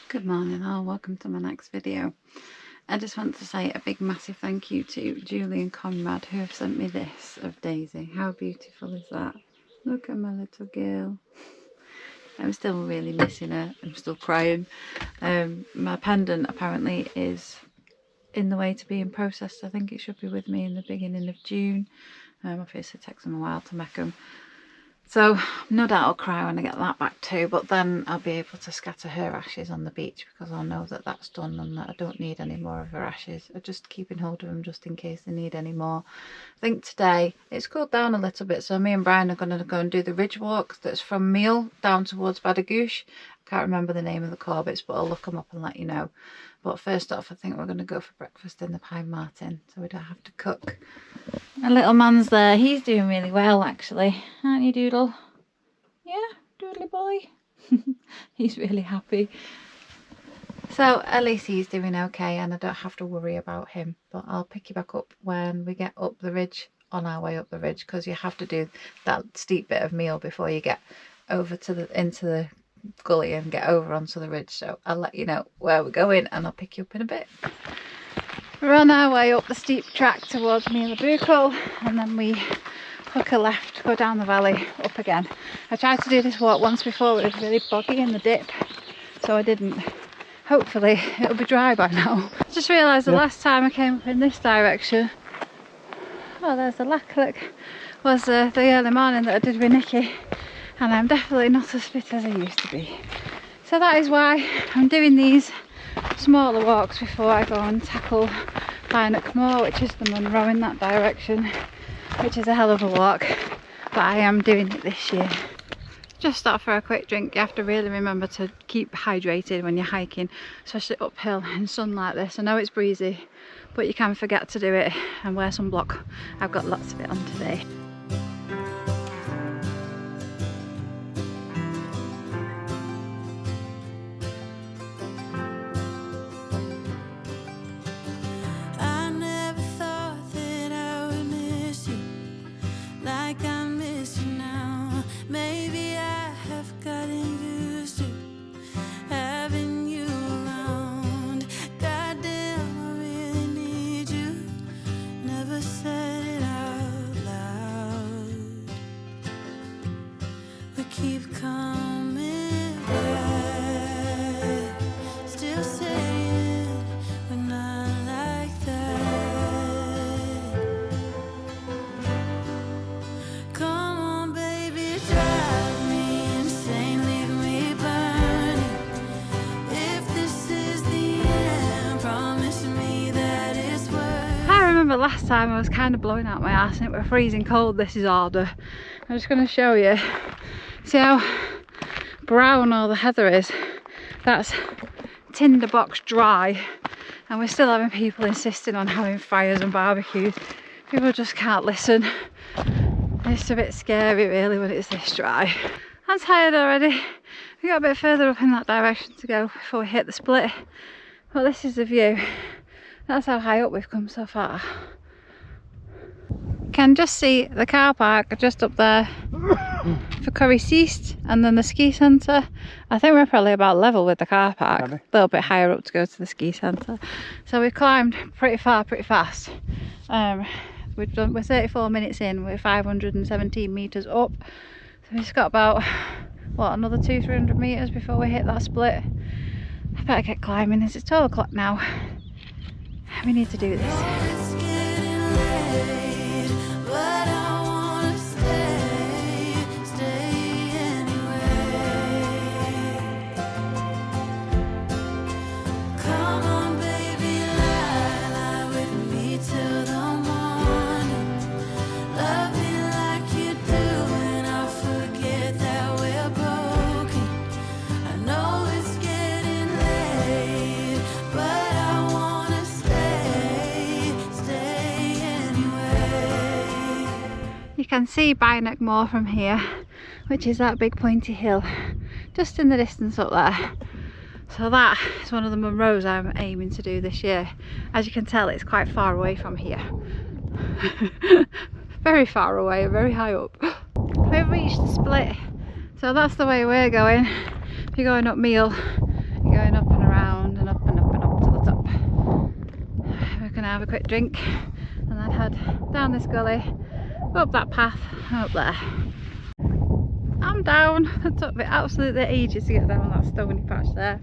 Good morning all, welcome to my next video. I just want to say a big massive thank you to Julie and Conrad who have sent me this of Daisy. How beautiful is that? Look at my little girl. I'm still really missing her, I'm still crying. My pendant apparently is in the way to being processed. I think it should be with me in the beginning of June. Obviously it takes them a while to make them. So no doubt I'll cry when I get that back too, but then I'll be able to scatter her ashes on the beach because I'll know that that's done and that I don't need any more of her ashes. I'm just keeping hold of them just in case they need any more. I think today it's cooled down a little bit, so me and Brian are going to go and do the ridge walk that's from Meal down towards Breakages. I can't remember the name of the Corbetts, but I'll look them up and let you know. But first off, I think we're going to go for breakfast in the Pine Martin so we don't have to cook. My little man's there. He's doing really well actually, aren't you, Doodle? Yeah, Doodly boy. He's really happy. So at least he's doing okay and I don't have to worry about him. But I'll pick you back up when we get up the ridge, on our way up the ridge, because you have to do that steep bit of Meal before you get over to into the gully and get over onto the ridge. So I'll let you know where we're going and I'll pick you up in a bit. We're on our way up the steep track towards Macbook, and then we hook a left, go down the valley, up again. I tried to do this walk once before, but it was really boggy in the dip, so I didn't. Hopefully it'll be dry by now. I just realised the last time I came up in this direction, oh there's the Lachlan, was the early morning that I did with Nikki, and I'm definitely not as fit as I used to be. So that is why I'm doing these smaller walks before I go and tackle Panoramic more, which is the Munro in that direction, which is a hell of a walk, but I am doing it this year. Just stop for a quick drink. You have to really remember to keep hydrated when you're hiking, especially uphill in sun like this. I know it's breezy, but you can forget to do it and wear sunblock. I've got lots of it on today. Keep coming back, still saying we're not like that. Come on baby, drive me insane, leave me burning. If this is the end, promise me that it's worth. I remember last time I was kind of blowing out my ass and it was freezing cold. This is harder. I'm just going to show you. See how brown all the heather is? That's tinderbox dry, and we're still having people insisting on having fires and barbecues. People just can't listen. It's a bit scary really when it's this dry. I'm tired already. We got a bit further up in that direction to go before we hit the split. But this is the view. That's how high up we've come so far. Can just see the car park just up there for Curry East, and then the ski centre. I think we're probably about level with the car park, a little bit higher up to go to the ski centre. So we've climbed pretty far, pretty fast. We're 34 minutes in, we're 517 metres up. So we've just got about, what, another 200-300 metres before we hit that split. I better get climbing, it's 12 o'clock now. We need to do this. You can see Panoramic Moor from here, which is that big pointy hill just in the distance up there. So that is one of the Munros I'm aiming to do this year. As you can tell, it's quite far away from here. Very far away, very high up. We've reached the split, so that's the way we're going. If you're going up Meal, you're going up and have a quick drink and then head down this gully, up that path, and up there. I'm down. It took me absolutely ages to get down that stony patch there.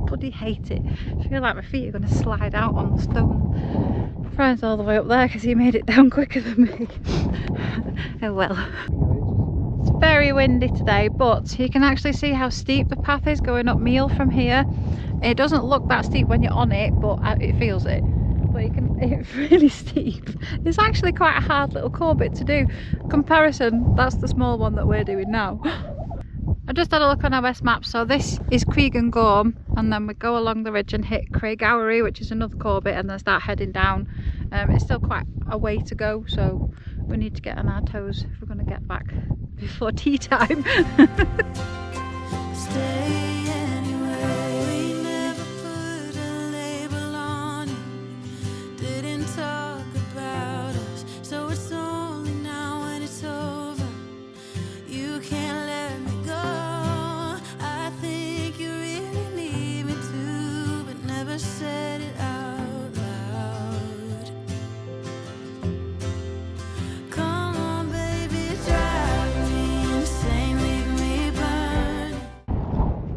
Bloody hate it. I feel like my feet are going to slide out on the stone. Brian's all the way up there because he made it down quicker than me. Oh well. It's very windy today, but you can actually see how steep the path is going up Meal from here. It doesn't look that steep when you're on it, but it feels it. But it's really steep. It's actually quite a hard little corbett to do. Comparison, that's the small one that we're doing now. I just had a look on our West map, so this is Cregan Gorm, and then we go along the ridge and hit Craigowry, which is another corbett, and then start heading down. It's still quite a way to go, so we need to get on our toes if we're going to get back before tea time.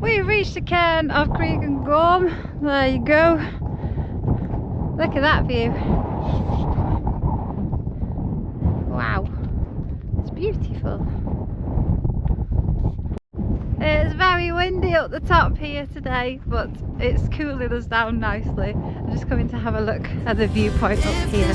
We've reached the cairn of Cregan Gorm. There you go. Look at that view. Wow, it's beautiful. It's very windy up the top here today, but it's cooling us down nicely. I'm just coming to have a look at the viewpoint up here.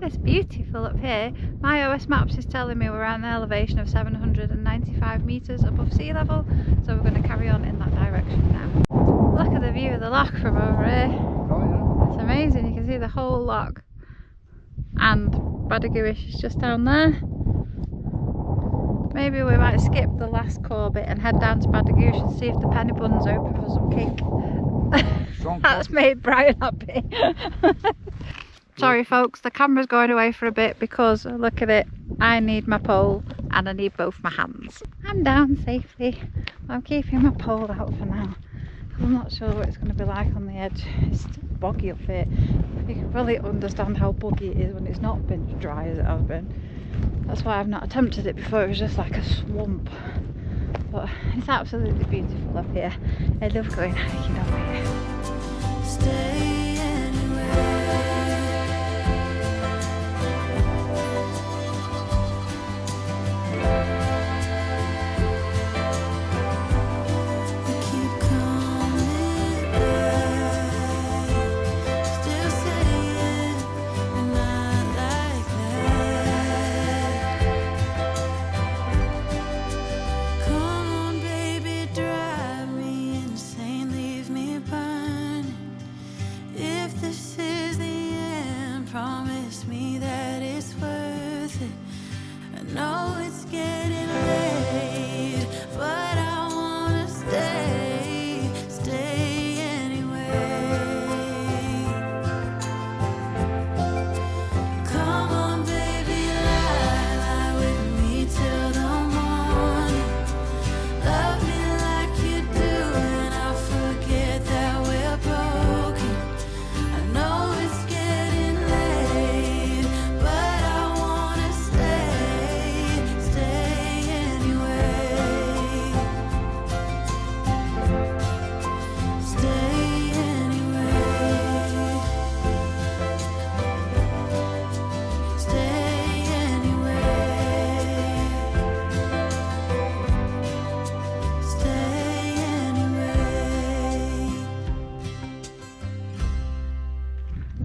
It's beautiful up here. My OS Maps is telling me we're at an elevation of 795 metres above sea level, so we're going to carry on in that direction now. Look at the view of the loch from over here. Oh, yeah. It's amazing, you can see the whole loch. And Badagouish is just down there. Maybe we might skip the last corbett and head down to Badagouish and see if the penny bun's open for some cake. That's made Brian happy. Sorry folks, the camera's going away for a bit because look at it, I need my pole and I need both my hands. I'm down safely. I'm keeping my pole out for now. I'm not sure what it's going to be like on the edge. It's still boggy up here. You can probably understand how boggy it is when it's not been as dry as it has been. That's why I've not attempted it before. It was just like a swamp. But it's absolutely beautiful up here. I love going hiking over here. Stay anywhere.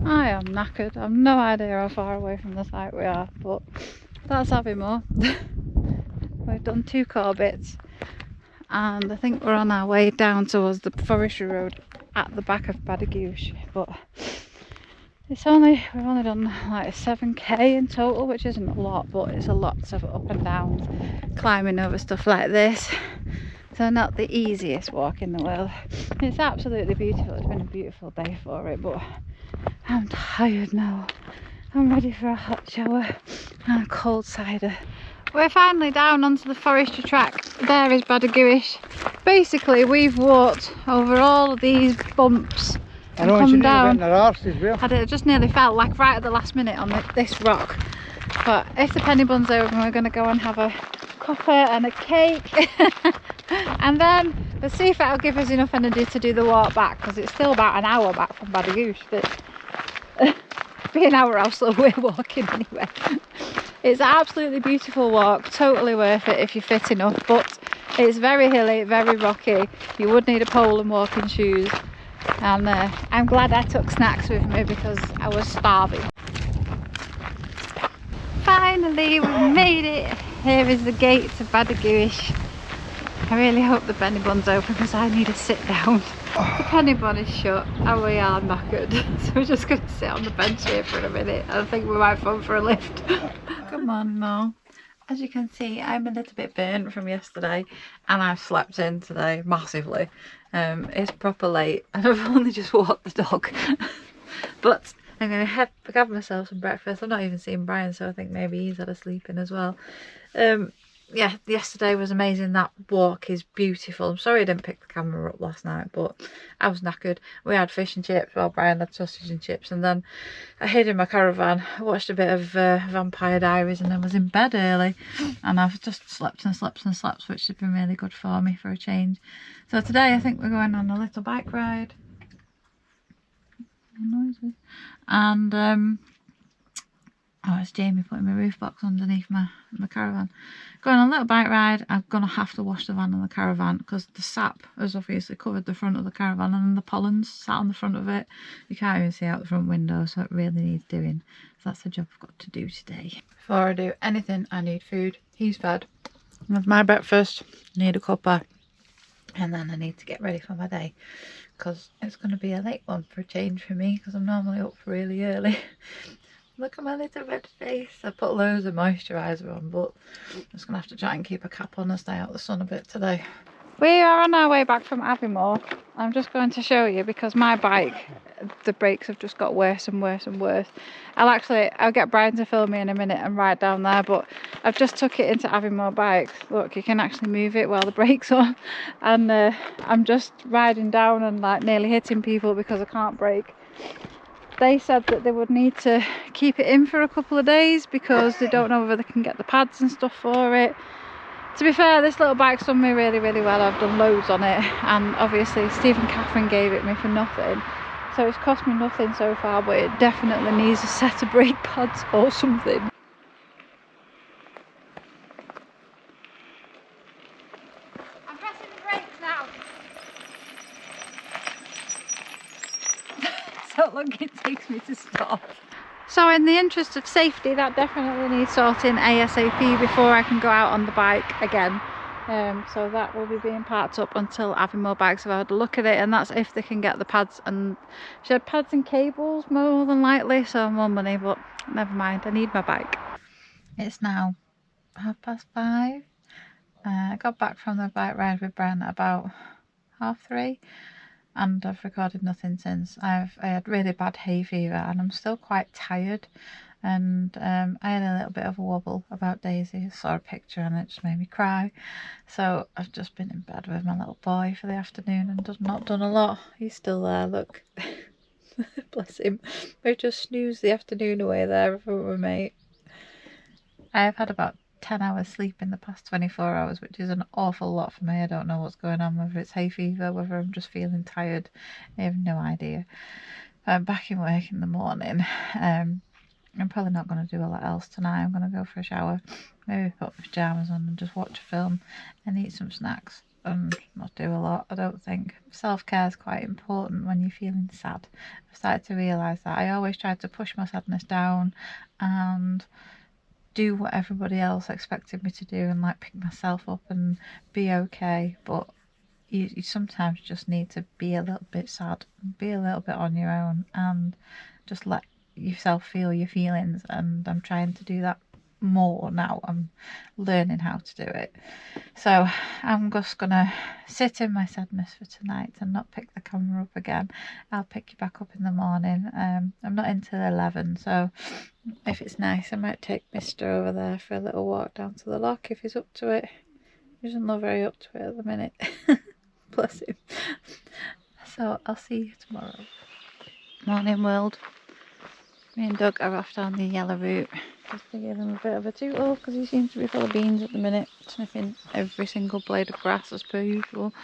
I am knackered. I've no idea how far away from the site we are, but that's having more. We've done 2 corbets and I think we're on our way down towards the forestry road at the back of Breakages, but we've only done like 7k in total, which isn't a lot, but it's a lot of up and downs, climbing over stuff like this. So not the easiest walk in the world. It's absolutely beautiful. It's been a beautiful day for it, but I'm tired now. I'm ready for a hot shower and a cold cider. We're finally down onto the forestry track. There is Breakages. Basically, we've walked over all of these bumps and come down. I just nearly fell, like right at the last minute on this rock. But if the penny bun's over, we're going to go and have a cuppa and a cake. And then we'll see if that'll give us enough energy to do the walk back, because it's still about an hour back from Breakages. Be an hour how slow we're walking anyway. It's an absolutely beautiful walk, totally worth it if you're fit enough, but it's very hilly, very rocky. You would need a pole and walking shoes, and I'm glad I took snacks with me because I was starving. Finally, we made it. Here is the gate to Breakages. I really hope the penny bun's open because I need to sit down. The penny bun is shut and we are knackered, so we're just going to sit on the bench here for a minute. I think we might phone for a lift. Come on now. As you can see, I'm a little bit burnt from yesterday and I've slept in today massively. It's proper late and I've only just walked the dog. But I'm going to have myself some breakfast. I'm not even seeing Brian, so I think maybe he's had a sleep in as well. Yeah, yesterday was amazing. That walk is beautiful. I'm sorry I didn't pick the camera up last night, but I was knackered. We had fish and chips while Brian had sausage and chips, and then I hid in my caravan, watched a bit of Vampire Diaries, and then was in bed early. And I've just slept and slept and slept, which has been really good for me for a change. So today I think we're going on a little bike ride. Noises. And oh, it's Jamie putting my roof box underneath my caravan. Going on a little bike ride. I'm going to have to wash the van and the caravan because the sap has obviously covered the front of the caravan and the pollen's sat on the front of it. You can't even see out the front window, so it really needs doing. So that's the job I've got to do today. Before I do anything, I need food. He's fed. That's my breakfast. Need a cuppa. And then I need to get ready for my day because it's going to be a late one for a change for me because I'm normally up really early. Look at my little red face. I put loads of moisturiser on, but I'm just going to have to try and keep a cap on and stay out of the sun a bit today. We are on our way back from Aviemore. I'm just going to show you because my bike, the brakes have just got worse and worse and worse. I'll get Brian to film me in a minute and ride down there, but I've just took it into Aviemore bikes. Look, you can actually move it while the brakes on, and I'm just riding down and like nearly hitting people because I can't brake. They said that they would need to keep it in for a couple of days because they don't know whether they can get the pads and stuff for it. To be fair, this little bike's done me really, really well. I've done loads on it, and obviously Steve and Catherine gave it me for nothing. So it's cost me nothing so far, but it definitely needs a set of brake pads or something. I'm pressing the brakes now. So long it takes me to stop. So in the interest of safety, that definitely needs sorting ASAP before I can go out on the bike again. So that will be being parked up until Aviemore Bikes have had a look at it, and that's if they can get the pads. And she had pads and cables more than likely, so more money, but never mind, I need my bike. It's now 5:30. I got back from the bike ride with Brian at about 3:30. And I've recorded nothing since. I had really bad hay fever and I'm still quite tired, and I had a little bit of a wobble about Daisy. I saw a picture and it just made me cry. So I've just been in bed with my little boy for the afternoon and not done a lot. He's still there, look. Bless him. We just snoozed the afternoon away there with my mate. I've had about 10 hours sleep in the past 24 hours, which is an awful lot for me. I don't know what's going on, whether it's hay fever, whether I'm just feeling tired. I have no idea. I'm back in work in the morning. I'm probably not going to do a lot else tonight. I'm going to go for a shower, maybe put my pyjamas on and just watch a film and eat some snacks and not do a lot. I don't think self-care is quite important when you're feeling sad. I've started to realise that. I always tried to push my sadness down and do what everybody else expected me to do and like pick myself up and be okay, but you sometimes just need to be a little bit sad, be a little bit on your own, and just let yourself feel your feelings. And I'm trying to do that more now. I'm learning how to do it. So I'm just gonna sit in my sadness for tonight and not pick the camera up again. I'll pick you back up in the morning. I'm not until 11, so if it's nice I might take Mister over there for a little walk down to the lock if he's up to it. He doesn't look very up to it at the minute. Bless him. So I'll see you tomorrow. Morning world. Me and Doug are off down the yellow route just to give him a bit of a tootle because he seems to be full of beans at the minute, sniffing every single blade of grass as per usual.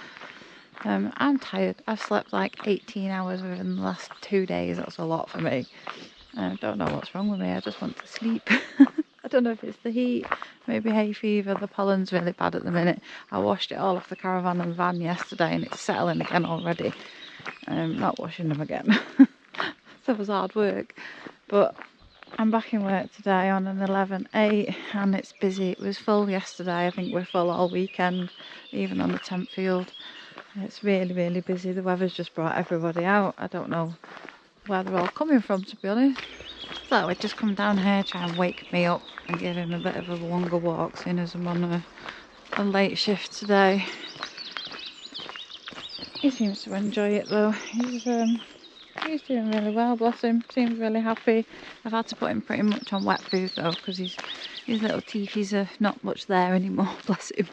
I'm tired. I've slept like 18 hours within the last 2 days. That's a lot for me. I don't know what's wrong with me. I just want to sleep. I don't know if it's the heat, maybe hay fever. The pollen's really bad at the minute. I washed it all off the caravan and van yesterday and it's settling again already. Not washing them again. That was hard work. But I'm back in work today on an 11/8 and it's busy. It was full yesterday. I think we're full all weekend, even on the temp field. It's really, really busy. The weather's just brought everybody out. I don't know where they're all coming from, to be honest. So we'd just come down here, try and wake me up and give him a bit of a longer walk, seeing as I'm on a late shift today. He seems to enjoy it though. He's doing really well, bless him. Seems really happy. I've had to put him pretty much on wet food though, because his little teethies are not much there anymore, bless him.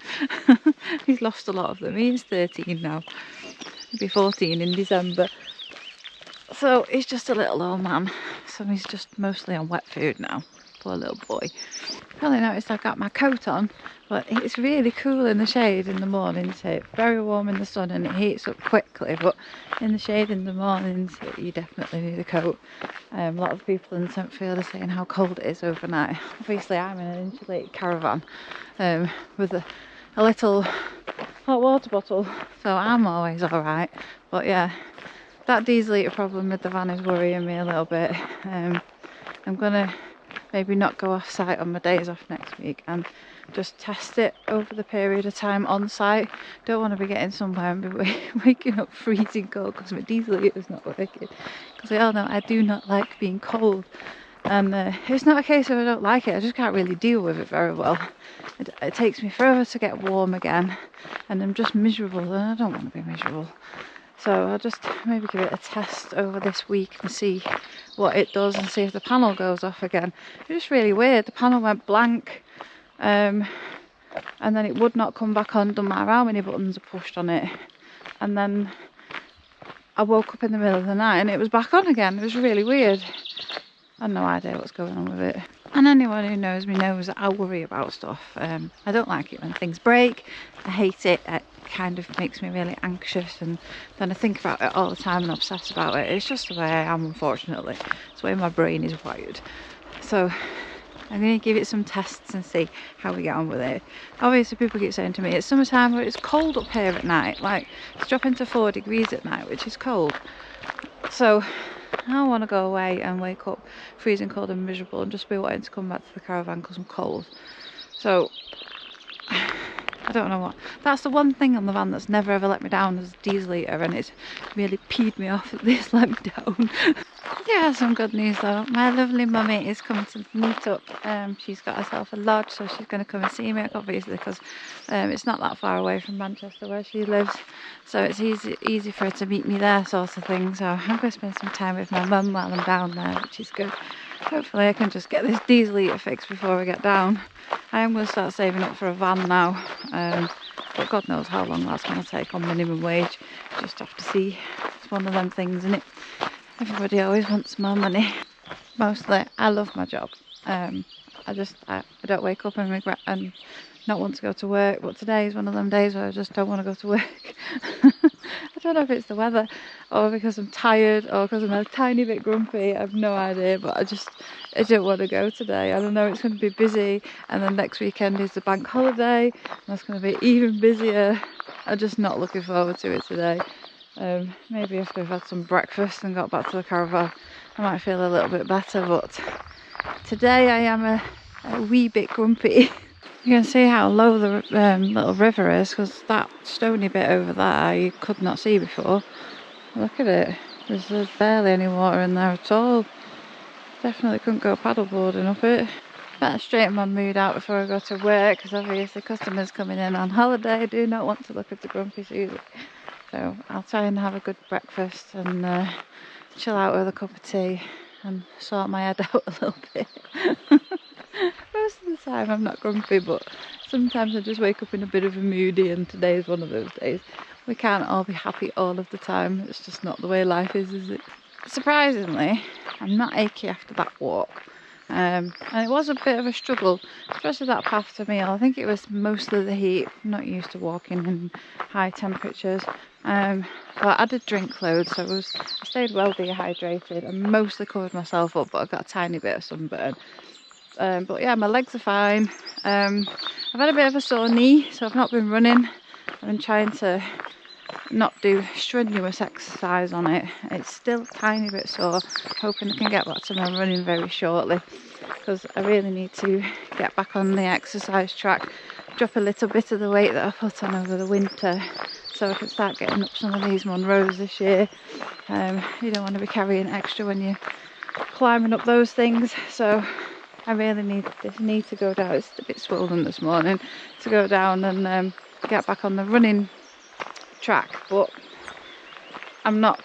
He's lost a lot of them. He's 13 now. He'll be 14 in December. So he's just a little old man. So he's just mostly on wet food now. Poor little boy. Probably noticed I've got my coat on, but it's really cool in the shade in the mornings. It's very warm in the sun and it heats up quickly, but in the shade in the mornings you definitely need a coat. A lot of people in the temp field are saying how cold it is overnight. Obviously I'm in an insulated caravan with a little hot water bottle, so I'm always alright. But yeah, that diesel problem with the van is worrying me a little bit. I'm gonna maybe not go off site on my days off next week and just test it over the period of time on site. Don't want to be getting somewhere and be waking up freezing cold because my diesel heater's not working, because we all know I do not like being cold. And it's not a case of I don't like it, I just can't really deal with it very well. It takes me forever to get warm again and I'm just miserable and I don't want to be miserable. So I'll just maybe give it a test over this week and see what it does and see if the panel goes off again. It's just really weird. The panel went blank and then it would not come back on, doesn't matter how many buttons are pushed on it. And then I woke up in the middle of the night and it was back on again. It was really weird. I had no idea what's going on with it. And anyone who knows me knows that I worry about stuff. I don't like it when things break. I hate it. It kind of makes me really anxious and then I think about it all the time and obsess about it. It's just the way I am, unfortunately. It's the way my brain is wired. So I'm going to give it some tests and see how we get on with it. Obviously people keep saying to me it's summertime but it's cold up here at night. Like it's dropping to 4 degrees at night, which is cold. So I don't want to go away and wake up freezing cold and miserable and just be wanting to come back to the caravan because I'm cold. So I don't know what. That's the one thing on the van that's never ever let me down is diesel heater, and it's really peed me off that this let me down. Yeah, some good news though. My lovely mummy is coming to meet up. She's got herself a lodge, so she's going to come and see me, obviously, because it's not that far away from Manchester where she lives. So it's easy for her to meet me there, sort of thing. So I'm going to spend some time with my mum while I'm down there, which is good. Hopefully I can just get this diesel heater fixed before we get down. I am going to start saving up for a van now. But God knows how long that's going to take on minimum wage. Just have to see. It's one of them things, isn't it? Everybody always wants more money. Mostly, I love my job. I don't wake up and regret and not want to go to work. But today is one of them days where I just don't want to go to work. I don't know if it's the weather or because I'm tired or because I'm a tiny bit grumpy. I have no idea, but I don't want to go today. I don't know, it's going to be busy, and then next weekend is the bank holiday and that's going to be even busier. I'm just not looking forward to it today. Maybe after I've had some breakfast and got back to the caravan I might feel a little bit better, but today I am a wee bit grumpy. You can see how low the little river is, because that stony bit over there you could not see before. Look at it. There's barely any water in there at all. Definitely couldn't go paddleboarding up it. Better straighten my mood out before I go to work, because obviously customers coming in on holiday do not want to look at the grumpy Susie. So I'll try and have a good breakfast and chill out with a cup of tea and sort my head out a little bit. Most of the time I'm not grumpy, but sometimes I just wake up in a bit of a moody, and today is one of those days. We can't all be happy all of the time. It's just not the way life is it? Surprisingly, I'm not achy after that walk. And it was a bit of a struggle, especially that path to meal. I think it was mostly the heat. I'm not used to walking in high temperatures. But I did drink loads, so I stayed well dehydrated and mostly covered myself up, but I got a tiny bit of sunburn. But yeah, my legs are fine. I've had a bit of a sore knee, so I've not been running. I've been trying to not do strenuous exercise on it. It's still a tiny bit sore. Hoping I can get back to my running very shortly, because I really need to get back on the exercise track, drop a little bit of the weight that I put on over the winter, so I can start getting up some of these Monroes this year. You don't want to be carrying extra when you're climbing up those things, so I really need this knee to go down. It's a bit swollen this morning, to go down and get back on the running track, but I'm not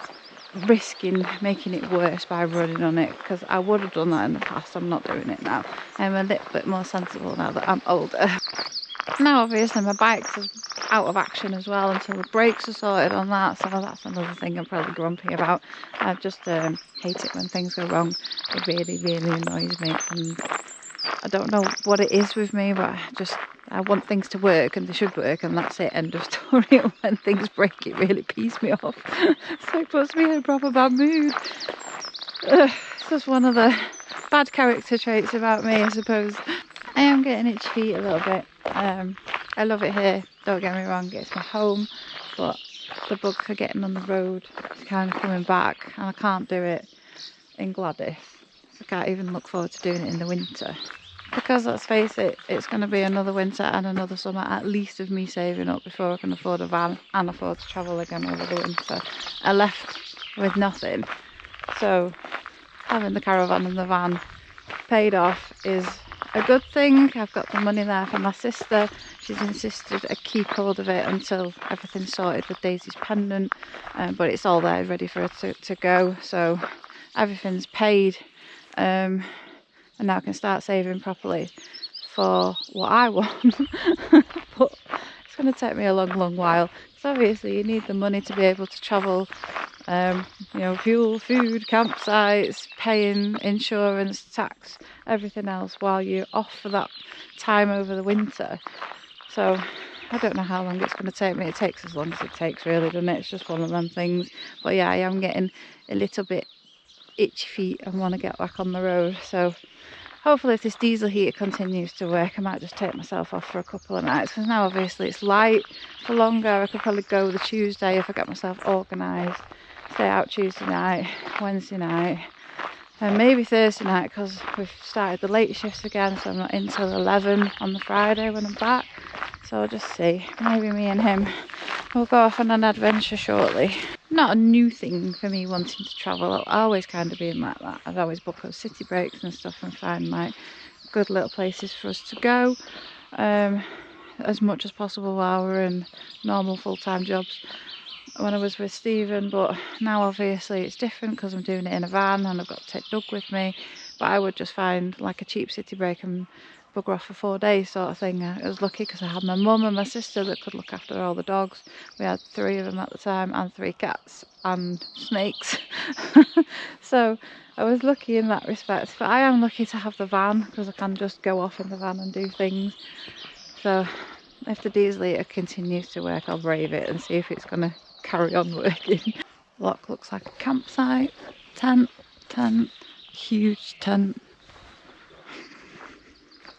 risking making it worse by running on it, because I would have done that in the past. I'm not doing it now. I'm a little bit more sensible now that I'm older. Now obviously my bike's out of action as well until the brakes are sorted on that, so that's another thing I'm probably grumpy about. I just hate it when things go wrong. It really annoys me, and I don't know what it is with me, but I want things to work, and they should work, and that's it, end of story. When things break, it really pees me off. So it puts me in a proper bad mood. It's just one of the bad character traits about me, I suppose. I am getting itchy feet a little bit. I love it here, don't get me wrong, it's my home, but the bugs are getting on the road. It's kind of coming back, and I can't do it in Gladys. I can't even look forward to doing it in the winter, because let's face it, it's going to be another winter and another summer at least of me saving up before I can afford a van and afford to travel again over the winter. I left with nothing, so having the caravan and the van paid off is a good thing. I've got the money there for my sister. She's insisted I keep hold of it until everything's sorted with Daisy's pendant, but it's all there ready for her to go, so everything's paid. And now I can start saving properly for what I want. But it's going to take me a long while, because obviously you need the money to be able to travel. You know, fuel, food, campsites, paying insurance, tax, everything else while you're off for that time over the winter. So I don't know how long it's going to take me. It takes as long as it takes, really, doesn't it? It's just one of them things. But yeah, I am getting a little bit itchy feet and want to get back on the road. So hopefully if this diesel heater continues to work, I might just take myself off for a couple of nights, because now obviously it's light for longer. I could probably go the Tuesday if I get myself organised, stay out Tuesday night, Wednesday night, and maybe Thursday night, because we've started the late shifts again, so I'm not in till 11 on the Friday when I'm back. So I'll just see, maybe me and him will go off on an adventure shortly. Not a new thing for me wanting to travel. I always kind of been like that. I'd always book those city breaks and stuff and find like good little places for us to go, as much as possible while we're in normal full-time jobs when I was with Stephen. But now obviously it's different, because I'm doing it in a van and I've got to take Doug with me. But I would just find like a cheap city break and bugger off for 4 days sort of thing. I was lucky because I had my mum and my sister that could look after all the dogs. We had 3 of them at the time, and 3 cats and snakes. So I was lucky in that respect, but I am lucky to have the van, because I can just go off in the van and do things. So if the diesel heater continues to work, I'll brave it and see if it's going to carry on working. Lock looks like a campsite. Tent, huge tent.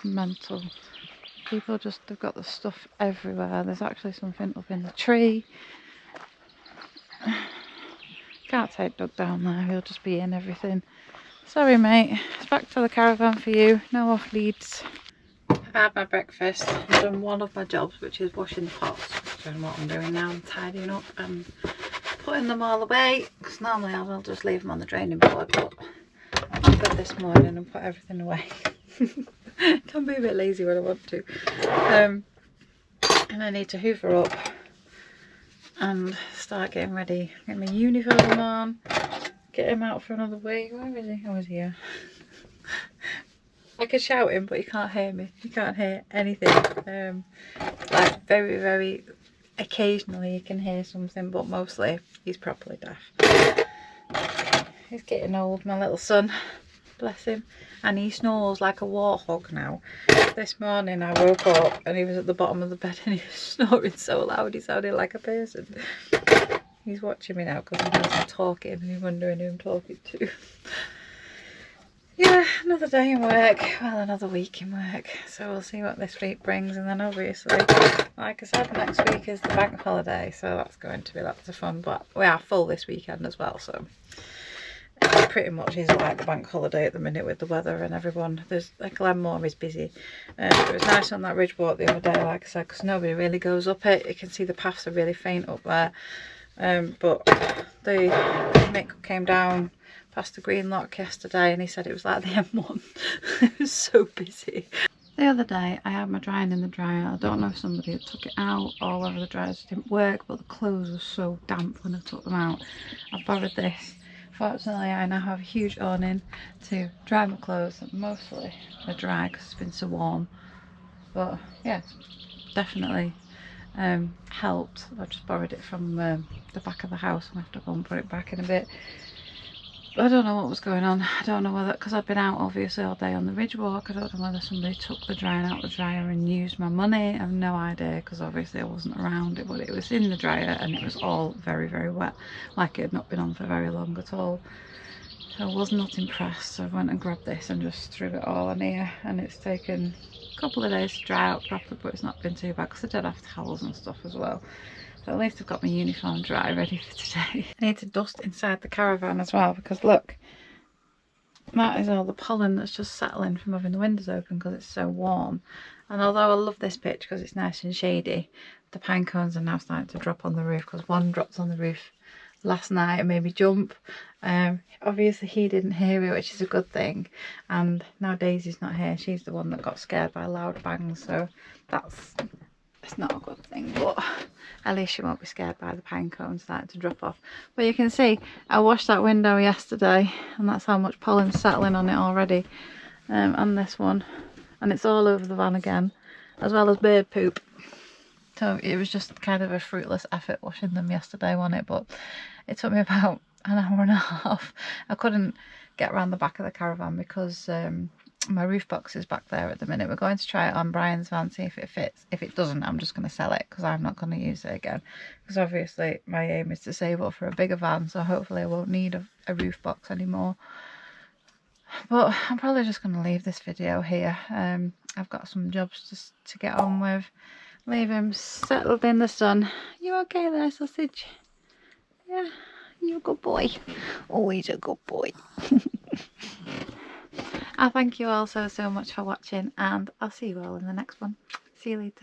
Mental. People just, they've got the stuff everywhere. There's actually something up in the tree. Can't take Doug down there, he'll just be in everything. Sorry mate, it's back to the caravan for you. No off leads. I've had my breakfast, I've done one of my jobs, which is washing the pots. Doing what I'm doing now, I'm tidying up and putting them all away, because normally I will just leave them on the draining board, but I did this morning and put everything away. Can be a bit lazy when I want to. And I need to hoover up and start getting ready, get my uniform on, get him out for another week. Where is he? Oh, he's here. I can shout him, but he can't hear me. He can't hear anything. Like very, very occasionally you can hear something, but mostly he's properly deaf. He's getting old, my little son. Bless him. And he snores like a warthog now. This morning I woke up and he was at the bottom of the bed and he was snoring so loud he sounded like a person. He's watching me now because he knows I'm talking and he's wondering who I'm talking to. Yeah, another day in work. Well, another week in work. So we'll see what this week brings. And then obviously, like I said, next week is the bank holiday. So that's going to be lots of fun. But we are full this weekend as well. So it pretty much is like the bank holiday at the minute with the weather and everyone. There's like Glenmore is busy. It was nice on that ridge walk the other day, like I said, because nobody really goes up it. You can see the paths are really faint up there. But the Mick came down past the green lock yesterday and he said it was like the M1. It was so busy. The other day I had my drying in the dryer. I don't know if somebody had took it out or whether the dryers didn't work, but the clothes were so damp when I took them out. I borrowed this. Fortunately I now have a huge awning to dry my clothes, that mostly are dry because it's been so warm. But yeah, definitely helped. I just borrowed it from the back of the house and I have to go and put it back in a bit. I don't know what was going on. I don't know whether, because I've been out obviously all day on the ridge walk, I don't know whether somebody took the drying out the dryer and used my money. I have no idea, because obviously I wasn't around it, but it was in the dryer and it was all very, very wet, like it had not been on for very long at all. So I was not impressed. So I went and grabbed this and just threw it all in here, and it's taken a couple of days to dry out properly, but it's not been too bad because I did have towels and stuff as well. So at least I've got my uniform dry ready for today. I need to dust inside the caravan as well, because look, that is all the pollen that's just settling from having the windows open because it's so warm. And although I love this pitch because it's nice and shady, the pine cones are now starting to drop on the roof, because one dropped on the roof last night and made me jump. Obviously he didn't hear it, which is a good thing, and now Daisy's not here. She's the one that got scared by loud bangs, so it's not a good thing, but at least she won't be scared by the pine cones starting to drop off. But you can see I washed that window yesterday and that's how much pollen's settling on it already, and this one, and it's all over the van again, as well as bird poop. So it was just kind of a fruitless effort washing them yesterday, wasn't it? But it took me about an hour and a half. I couldn't get around the back of the caravan because my roof box is back there at the minute. We're going to try it on Brian's van, see if it fits. If it doesn't, I'm just going to sell it because I'm not going to use it again. Because obviously my aim is to save up for a bigger van, so hopefully I won't need a roof box anymore. But I'm probably just going to leave this video here. I've got some jobs just to get on with. Leave him settled in the sun. You okay there, sausage? Yeah, you're a good boy. Oh, he's a good boy. I thank you all so much for watching, and I'll see you all in the next one. See you later.